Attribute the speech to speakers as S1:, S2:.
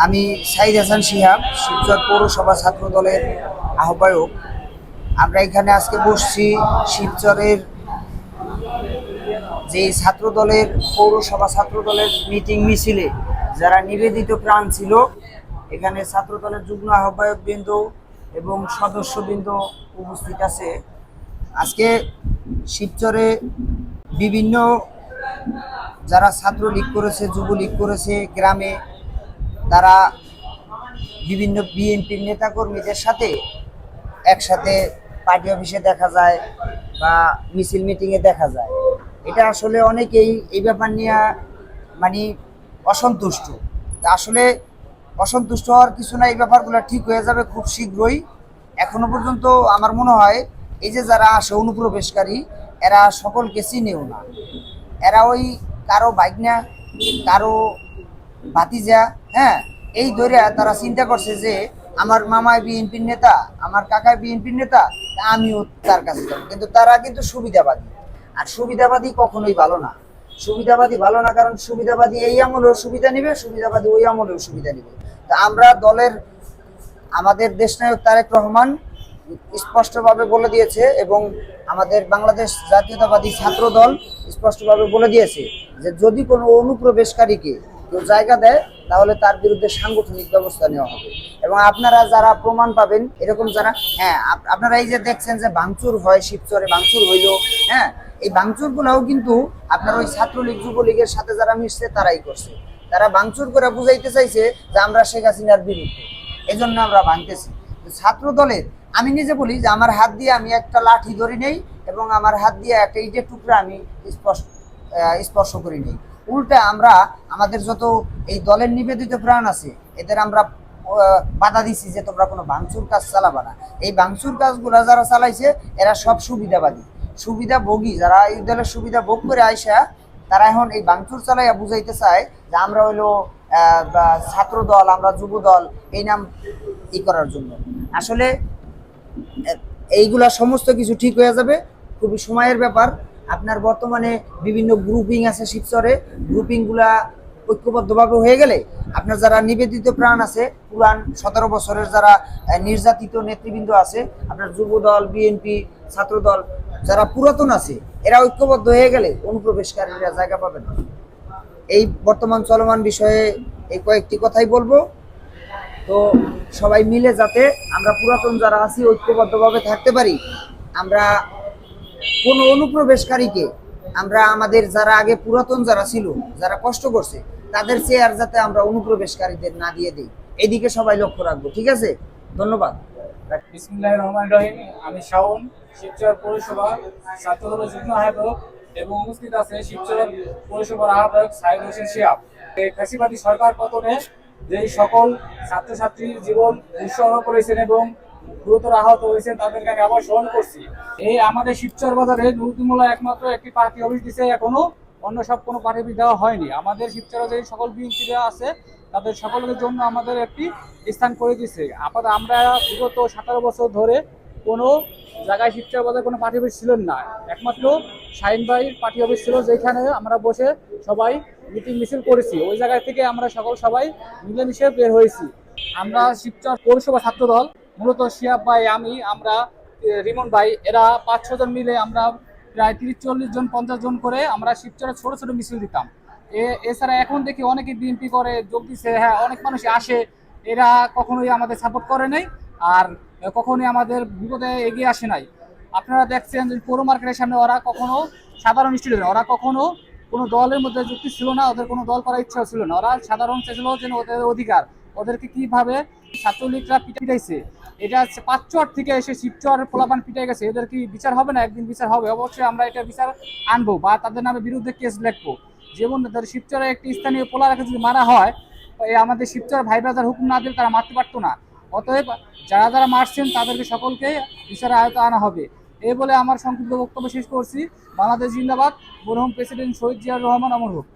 S1: আমি সাইদ হাসান শিহাব, শিবচর পৌরসভা ছাত্র দলের আহ্বায়ক। আমরা এখানে আজকে বসছি শিবচরের যে ছাত্র দলের পৌরসভা ছাত্র দলের মিটিং মিছিলে যারা নিবেদিত প্রাণ ছিল, এখানে ছাত্র দলের যুগ্ম আহ্বায়ক বৃন্দ এবং সদস্যবৃন্দ উপস্থিত আছে। আজকে শিবচরে বিভিন্ন যারা ছাত্রলীগ করেছে, যুবলীগ করেছে, গ্রামে তারা বিভিন্ন বিএনপির নেতাকর্মীদের সাথে একসাথে পার্টি অফিসে দেখা যায় বা মিছিল মিটিংয়ে দেখা যায়। এটা আসলে অনেকেই এই ব্যাপার নিয়ে মানে অসন্তুষ্ট। আসলে অসন্তুষ্ট হওয়ার কিছু না, এই ব্যাপারগুলো ঠিক হয়ে যাবে খুব শীঘ্রই। এখনো পর্যন্ত আমার মনে হয় এই যে যারা আসে অনুপ্রবেশকারী, এরা সকলকে চিনেও না। এরা ওই কারো বাইকনা, কারো ভাতিজা, হ্যাঁ, এই ধরে তারা চিন্তা করছে যে আমার মামায় বিএনপির নেতা, আমার কাকায় বিএনপির নেতা, আমিও তার কাছে যাবো। কিন্তু তারা কিন্তু সুবিধাবাদী, আর সুবিধাবাদী কখনোই ভালো না। সুবিধাবাদী ভালো না, কারণ সুবিধাবাদী এই আমলেও সুবিধা নিবে, সুবিধাবাদী ওই আমলেও সুবিধা নিবে। তা আমরা দলের আমাদের দেশনায়ক তারেক রহমান স্পষ্টভাবে বলে দিয়েছে এবং আমাদের বাংলাদেশ জাতীয়তাবাদী ছাত্র দল স্পষ্টভাবে বলে দিয়েছে যে যদি কোনো অনুপ্রবেশকারীকে কেউ জায়গা দেয় তাহলে তার বিরুদ্ধে সাংগঠনিক ব্যবস্থা নেওয়া হবে। এবং আপনারা যারা প্রমাণ পাবেন এরকম যারা, হ্যাঁ, আপনারা এই যে দেখছেন যে ভাঙচুর হয়, শিবচরে ভাঙচুর হইল, হ্যাঁ, এই ভাঙচুরগুলোও কিন্তু আপনার ওই ছাত্রলীগ যুবলীগের সাথে যারা মিশছে তারাই করছে। তারা ভাঙচুর করে বুঝাইতে চাইছে যে আমরা শেখ হাসিনার বিরুদ্ধে, এই জন্য আমরা ভাঙতেছি। ছাত্র দলের আমি নিজে বলি যে আমার হাত দিয়ে আমি একটা লাঠি ধরি নেই এবং আমার হাত দিয়ে একটা ইটের টুকরা আমি স্পর্শ করি নেই। উল্টা আমরা আমাদের যত এই দলের নিবেদিত প্রাণ আছে এদের আমরা বাধা দিছি যে তোমরা কোনো ভাঙচুর কাজ চালাবা না। এই ভাঙচুর কাজগুলো যারা চালাইছে এরা সব সুবিধাবাদী, সুবিধাভোগী। যারা এই দলের সুবিধা ভোগ করে আইসা তারা এখন এই ভাঙচুর চালাইয়া বুঝাইতে চায় যে আমরা হইলো ছাত্র দল, আমরা যুব দল, এই নাম করার জন্য। আসলে এইগুলা সমস্ত কিছু ঠিক হয়ে যাবে, খুবই সময়ের ব্যাপার। আপনার বর্তমানে বিভিন্ন গ্রুপিং আছে শিবচরে, গ্রুপিংগুলা ঐক্যবদ্ধভাবে হয়ে গেলে আপনার যারা নিবেদিত প্রাণ আছে, পুরান 17 বছরের যারা নির্যাতিত নেতৃবৃন্দ আছে, আপনার যুব দল, বিএনপি, ছাত্র দল যারা পুরাতন আছে, এরা ঐক্যবদ্ধ হয়ে গেলে অনুপ্রবেশকারীরা জায়গা পাবে না। এই বর্তমান চলমান বিষয়ে এই কয়েকটি কথাই বলবো। তো সবাই মিলে যাতে আমরা পুরাতন যারা আছি ঐক্যবদ্ধভাবে থাকতে পারি। আমরা কোনো অনুপ্রবেশকারীকে আমরা আমাদের যারা আগে পুরাতন যারা ছিল, যারা কষ্ট করছে, তাদের চেয়ার যাতে আমরা অনুপ্রবেশকারীদের না দিয়ে দিই, এদিকে সবাই লক্ষ্য রাখবো। ঠিক আছে, ধন্যবাদ।
S2: বিসমিল্লাহির রহমানির রহিম। আমি শাওন, শিবচর পৌরসভা ছাত্র দলের যুগ্ম আহ্বায়ক এবং উপস্থিত আছে শিবচর পৌরসভার আহ্বায়ক সাইদ হোসেন শিহাব। এই ফ্যাসিবাদী সরকার পতনে যেই সকল ছাত্রছাত্রীর জীবন দুঃসহ করেছেন এবং গুরুতর আহত হয়েছেন তাদেরকে আমি আবার স্মরণ করছি। এই আমাদের শিবচর বাজারে নুরুদ্দিমুল্লাহ একমাত্র একটি পার্টি অফিস দিচ্ছে, এখনো অন্য সব কোনো পার্টি অফিস দেওয়া হয়নি। আমাদের শিবচরে যে সকল বিএনপিরা আছে তাদের সকলের জন্য আমাদের একটি স্থান করে দিচ্ছে। আপাতত আমরা বিগত 17 বছর ধরে কোনো জায়গায় শিবচর বাজারে কোনো পার্টি অফিস ছিল না, একমাত্র শাহিন ভাইয়ের পার্টি অফিস ছিল, যেখানে আমরা বসে সবাই মিটিং মিছিল করেছি। ওই জায়গা থেকে আমরা সবাই মিলেমিশে বের হয়েছি। আমরা শিবচর পৌরসভা ছাত্র দল, মূলত শিহাব ভাই, আমরা রিমন ভাই, এরা 5-6 জন মিলে আমরা প্রায় 30-40 জন 50 জন করে আমরা শিবচরে ছোট ছোট মিছিল দিতাম। এছাড়া এখন দেখি অনেকে বিএনপি করে যোগ দিচ্ছে, হ্যাঁ, অনেক মানুষ আসে, এরা কখনোই আমাদের সাপোর্ট করে নাই আর কখনোই আমাদের বিপদে এগিয়ে আসে নাই। আপনারা দেখছেন যে পৌর মার্কেটের সামনে ওরা কখনো সাধারণ স্টুডেন্ট, ওরা কখনো কোনো দলের মধ্যে যুক্তি ছিল না, ওদের কোনো দল করার ইচ্ছা ছিল না। ওরা সাধারণ চেয়েছিল যে ওদের অধিকার, ওদেরকে কিভাবে ছাত্রলীগরা পিটাইছে, এটা 5 থেকে এসে শিবচর পোলাপান পিটাই গেছে, এদের কি বিচার হবে না? একদিন বিচার হবে, অবশ্যই আমরা এটা বিচার আনবো বা তাদের নামে বিরুদ্ধে কেস লিখবো। যেমন শিবচরে একটি স্থানীয় পোলারাকে যদি মারা হয়, আমাদের শিবচর ভাই ব্রাদার হুকুম না দিলে তারা মারতে পারতো না। অতএব যারা যারা মারছেন তাদেরকে সকলকে বিচারের আয়ত্তে আনা হবে। এই বলে আমার সংক্ষিপ্ত বক্তব্য শেষ করছি। বাংলাদেশ জিন্দাবাদ। মরহুম প্রেসিডেন্ট শহীদ জিয়াউর রহমান অমর হোক।